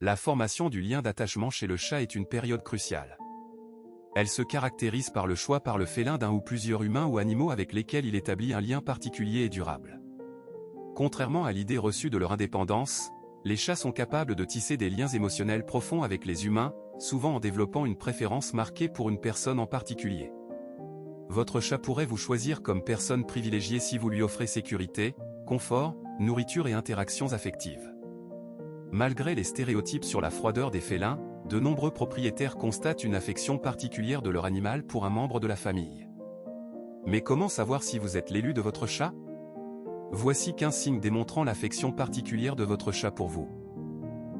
La formation du lien d'attachement chez le chat est une période cruciale. Elle se caractérise par le choix par le félin d'un ou plusieurs humains ou animaux avec lesquels il établit un lien particulier et durable. Contrairement à l'idée reçue de leur indépendance, les chats sont capables de tisser des liens émotionnels profonds avec les humains, souvent en développant une préférence marquée pour une personne en particulier. Votre chat pourrait vous choisir comme personne privilégiée si vous lui offrez sécurité, confort, nourriture et interactions affectives. Malgré les stéréotypes sur la froideur des félins, de nombreux propriétaires constatent une affection particulière de leur animal pour un membre de la famille. Mais comment savoir si vous êtes l'élu de votre chat? Voici 15 signes démontrant l'affection particulière de votre chat pour vous.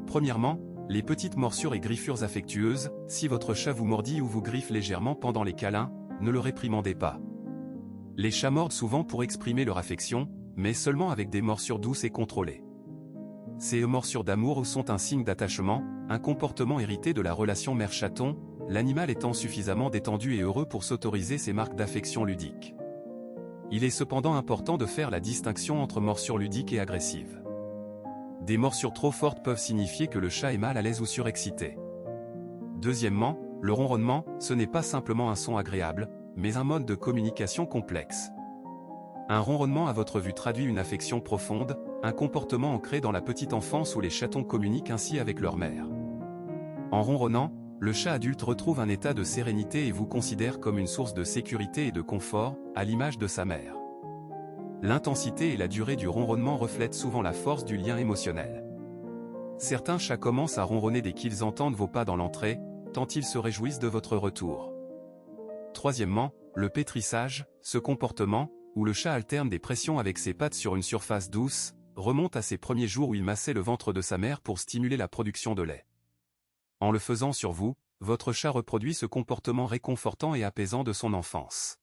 Premièrement, les petites morsures et griffures affectueuses. Si votre chat vous mordit ou vous griffe légèrement pendant les câlins, ne le réprimandez pas. Les chats mordent souvent pour exprimer leur affection, mais seulement avec des morsures douces et contrôlées. Ces morsures d'amour sont un signe d'attachement, un comportement hérité de la relation mère-chaton, l'animal étant suffisamment détendu et heureux pour s'autoriser ces marques d'affection ludique. Il est cependant important de faire la distinction entre morsures ludiques et agressives. Des morsures trop fortes peuvent signifier que le chat est mal à l'aise ou surexcité. Deuxièmement, le ronronnement, ce n'est pas simplement un son agréable, mais un mode de communication complexe. Un ronronnement à votre vue traduit une affection profonde, un comportement ancré dans la petite enfance où les chatons communiquent ainsi avec leur mère. En ronronnant, le chat adulte retrouve un état de sérénité et vous considère comme une source de sécurité et de confort, à l'image de sa mère. L'intensité et la durée du ronronnement reflètent souvent la force du lien émotionnel. Certains chats commencent à ronronner dès qu'ils entendent vos pas dans l'entrée, tant ils se réjouissent de votre retour. Troisièmement, le pétrissage, ce comportement, où le chat alterne des pressions avec ses pattes sur une surface douce, remonte à ses premiers jours où il massait le ventre de sa mère pour stimuler la production de lait. En le faisant sur vous, votre chat reproduit ce comportement réconfortant et apaisant de son enfance.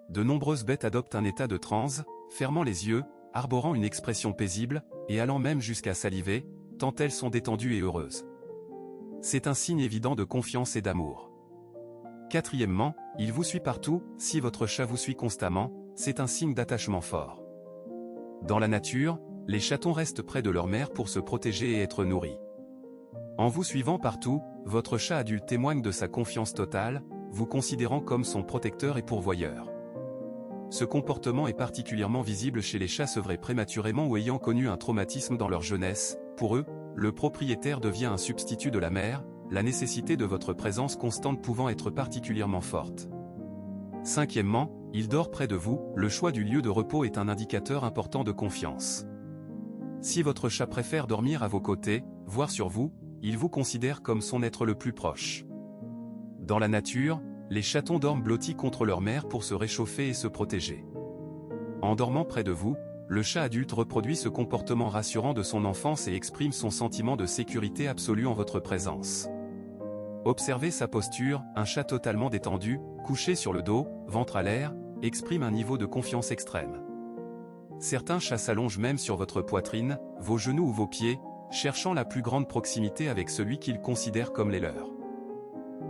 De nombreuses bêtes adoptent un état de transe, fermant les yeux, arborant une expression paisible, et allant même jusqu'à saliver, tant elles sont détendues et heureuses. C'est un signe évident de confiance et d'amour. Quatrièmement, il vous suit partout. Si votre chat vous suit constamment, c'est un signe d'attachement fort. Dans la nature, les chatons restent près de leur mère pour se protéger et être nourris. En vous suivant partout, votre chat adulte témoigne de sa confiance totale, vous considérant comme son protecteur et pourvoyeur. Ce comportement est particulièrement visible chez les chats sevrés prématurément ou ayant connu un traumatisme dans leur jeunesse. Pour eux, le propriétaire devient un substitut de la mère, la nécessité de votre présence constante pouvant être particulièrement forte. Cinquièmement, il dort près de vous. Le choix du lieu de repos est un indicateur important de confiance. Si votre chat préfère dormir à vos côtés, voire sur vous, il vous considère comme son être le plus proche. Dans la nature, les chatons dorment blottis contre leur mère pour se réchauffer et se protéger. En dormant près de vous, le chat adulte reproduit ce comportement rassurant de son enfance et exprime son sentiment de sécurité absolue en votre présence. Observez sa posture. Un chat totalement détendu, couché sur le dos, ventre à l'air, exprime un niveau de confiance extrême. Certains chats s'allongent même sur votre poitrine, vos genoux ou vos pieds, cherchant la plus grande proximité avec celui qu'ils considèrent comme les leurs.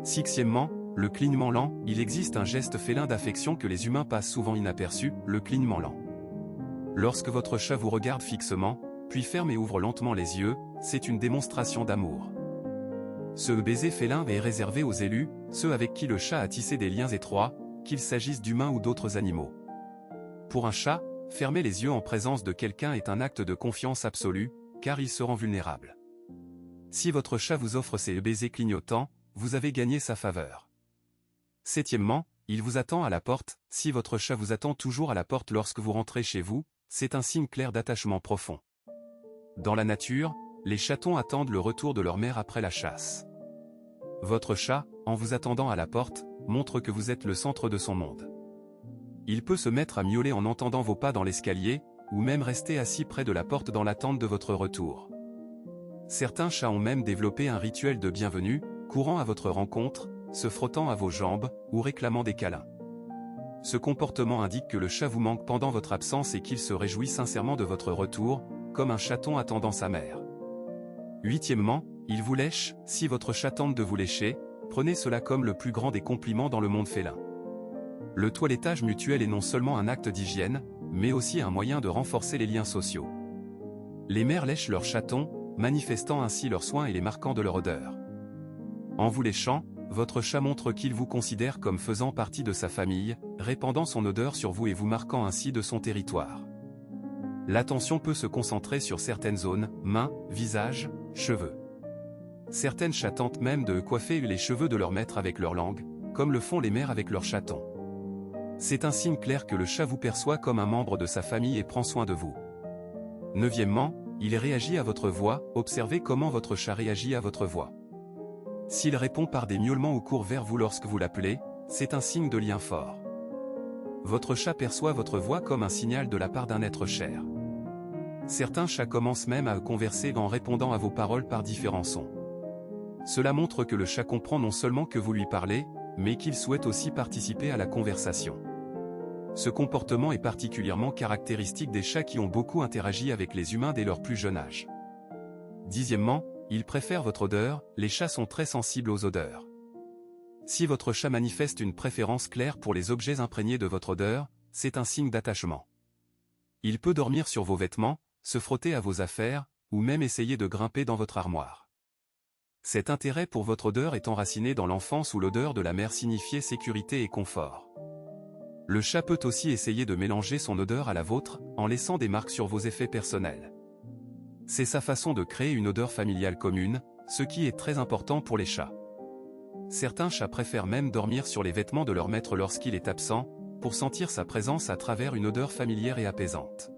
Sixièmement, le clignement lent. Il existe un geste félin d'affection que les humains passent souvent inaperçu, le clignement lent. Lorsque votre chat vous regarde fixement, puis ferme et ouvre lentement les yeux, c'est une démonstration d'amour. Ce baiser félin est réservé aux élus, ceux avec qui le chat a tissé des liens étroits, qu'il s'agisse d'humains ou d'autres animaux. Pour un chat, fermer les yeux en présence de quelqu'un est un acte de confiance absolue, car il se rend vulnérable. Si votre chat vous offre ces baisers clignotants, vous avez gagné sa faveur. Septièmement, il vous attend à la porte. Si votre chat vous attend toujours à la porte lorsque vous rentrez chez vous, c'est un signe clair d'attachement profond. Dans la nature, les chatons attendent le retour de leur mère après la chasse. Votre chat, en vous attendant à la porte, montre que vous êtes le centre de son monde. Il peut se mettre à miauler en entendant vos pas dans l'escalier, ou même rester assis près de la porte dans l'attente de votre retour. Certains chats ont même développé un rituel de bienvenue, courant à votre rencontre, se frottant à vos jambes, ou réclamant des câlins. Ce comportement indique que le chat vous manque pendant votre absence et qu'il se réjouit sincèrement de votre retour, comme un chaton attendant sa mère. Huitièmement, il vous lèche. Si votre chat tente de vous lécher, prenez cela comme le plus grand des compliments dans le monde félin. Le toilettage mutuel est non seulement un acte d'hygiène, mais aussi un moyen de renforcer les liens sociaux. Les mères lèchent leurs chatons, manifestant ainsi leurs soins et les marquant de leur odeur. En vous léchant, votre chat montre qu'il vous considère comme faisant partie de sa famille, répandant son odeur sur vous et vous marquant ainsi de son territoire. L'attention peut se concentrer sur certaines zones, mains, visage, cheveux. Certaines chats tentent même de coiffer les cheveux de leur maître avec leur langue, comme le font les mères avec leurs chatons. C'est un signe clair que le chat vous perçoit comme un membre de sa famille et prend soin de vous. Neuvièmement, il réagit à votre voix, observez comment votre chat réagit à votre voix. S'il répond par des miaulements ou court vers vous lorsque vous l'appelez, c'est un signe de lien fort. Votre chat perçoit votre voix comme un signal de la part d'un être cher. Certains chats commencent même à converser en répondant à vos paroles par différents sons. Cela montre que le chat comprend non seulement que vous lui parlez, mais qu'il souhaite aussi participer à la conversation. Ce comportement est particulièrement caractéristique des chats qui ont beaucoup interagi avec les humains dès leur plus jeune âge. Dixièmement, ils préfèrent votre odeur, les chats sont très sensibles aux odeurs. Si votre chat manifeste une préférence claire pour les objets imprégnés de votre odeur, c'est un signe d'attachement. Il peut dormir sur vos vêtements, se frotter à vos affaires, ou même essayer de grimper dans votre armoire. Cet intérêt pour votre odeur est enraciné dans l'enfance où l'odeur de la mère signifiait sécurité et confort. Le chat peut aussi essayer de mélanger son odeur à la vôtre, en laissant des marques sur vos effets personnels. C'est sa façon de créer une odeur familiale commune, ce qui est très important pour les chats. Certains chats préfèrent même dormir sur les vêtements de leur maître lorsqu'il est absent, pour sentir sa présence à travers une odeur familière et apaisante.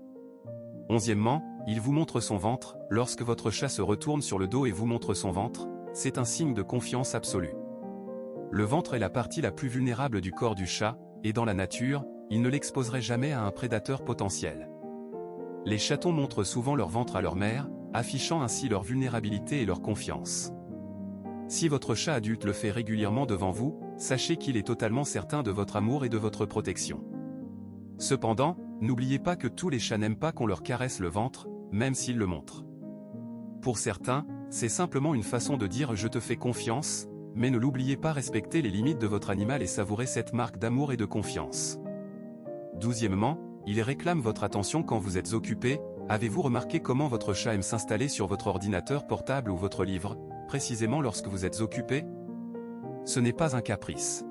Onzièmement, il vous montre son ventre, lorsque votre chat se retourne sur le dos et vous montre son ventre, c'est un signe de confiance absolue. Le ventre est la partie la plus vulnérable du corps du chat, et dans la nature, il ne l'exposerait jamais à un prédateur potentiel. Les chatons montrent souvent leur ventre à leur mère, affichant ainsi leur vulnérabilité et leur confiance. Si votre chat adulte le fait régulièrement devant vous, sachez qu'il est totalement certain de votre amour et de votre protection. Cependant, n'oubliez pas que tous les chats n'aiment pas qu'on leur caresse le ventre, même s'ils le montrent. Pour certains, c'est simplement une façon de dire « je te fais confiance », mais ne l'oubliez pas, respectez les limites de votre animal et savourez cette marque d'amour et de confiance. Douzièmement, il réclame votre attention quand vous êtes occupé. Avez-vous remarqué comment votre chat aime s'installer sur votre ordinateur portable ou votre livre, précisément lorsque vous êtes occupé? Ce n'est pas un caprice.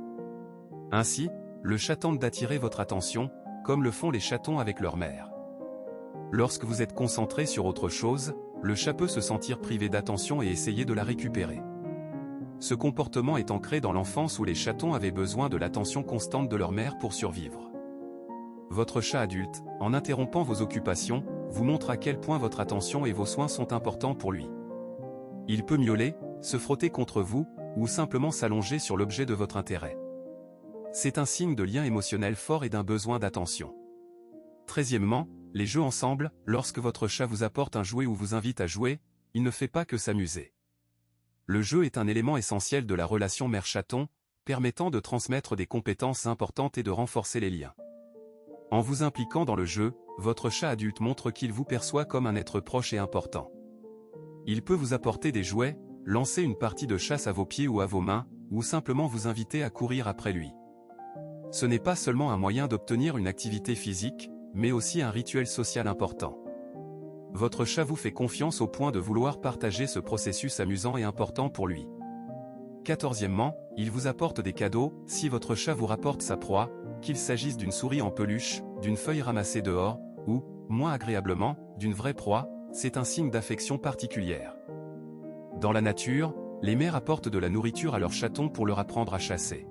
Ainsi, le chat tente d'attirer votre attention, comme le font les chatons avec leur mère. Lorsque vous êtes concentré sur autre chose, le chat peut se sentir privé d'attention et essayer de la récupérer. Ce comportement est ancré dans l'enfance où les chatons avaient besoin de l'attention constante de leur mère pour survivre. Votre chat adulte, en interrompant vos occupations, vous montre à quel point votre attention et vos soins sont importants pour lui. Il peut miauler, se frotter contre vous, ou simplement s'allonger sur l'objet de votre intérêt. C'est un signe de lien émotionnel fort et d'un besoin d'attention. Treizièmement, les jeux ensemble, lorsque votre chat vous apporte un jouet ou vous invite à jouer, il ne fait pas que s'amuser. Le jeu est un élément essentiel de la relation mère-chaton, permettant de transmettre des compétences importantes et de renforcer les liens. En vous impliquant dans le jeu, votre chat adulte montre qu'il vous perçoit comme un être proche et important. Il peut vous apporter des jouets, lancer une partie de chasse à vos pieds ou à vos mains, ou simplement vous inviter à courir après lui. Ce n'est pas seulement un moyen d'obtenir une activité physique, mais aussi un rituel social important. Votre chat vous fait confiance au point de vouloir partager ce processus amusant et important pour lui. Quatorzièmement, il vous apporte des cadeaux. Si votre chat vous rapporte sa proie, qu'il s'agisse d'une souris en peluche, d'une feuille ramassée dehors, ou, moins agréablement, d'une vraie proie, c'est un signe d'affection particulière. Dans la nature, les mères apportent de la nourriture à leurs chatons pour leur apprendre à chasser.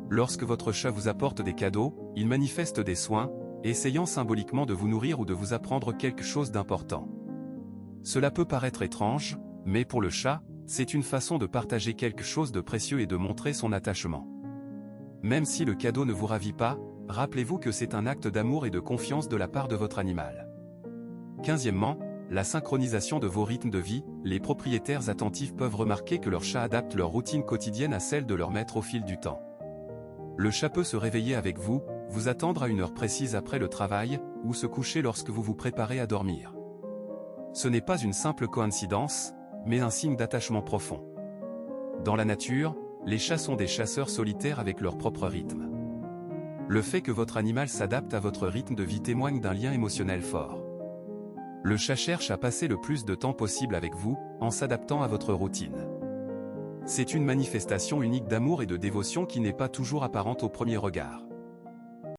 Lorsque votre chat vous apporte des cadeaux, il manifeste des soins, essayant symboliquement de vous nourrir ou de vous apprendre quelque chose d'important. Cela peut paraître étrange, mais pour le chat, c'est une façon de partager quelque chose de précieux et de montrer son attachement. Même si le cadeau ne vous ravit pas, rappelez-vous que c'est un acte d'amour et de confiance de la part de votre animal. Quinzièmement, la synchronisation de vos rythmes de vie. Les propriétaires attentifs peuvent remarquer que leur chat adapte leur routine quotidienne à celle de leur maître au fil du temps. Le chat peut se réveiller avec vous, vous attendre à une heure précise après le travail, ou se coucher lorsque vous vous préparez à dormir. Ce n'est pas une simple coïncidence, mais un signe d'attachement profond. Dans la nature, les chats sont des chasseurs solitaires avec leur propre rythme. Le fait que votre animal s'adapte à votre rythme de vie témoigne d'un lien émotionnel fort. Le chat cherche à passer le plus de temps possible avec vous, en s'adaptant à votre routine. C'est une manifestation unique d'amour et de dévotion qui n'est pas toujours apparente au premier regard.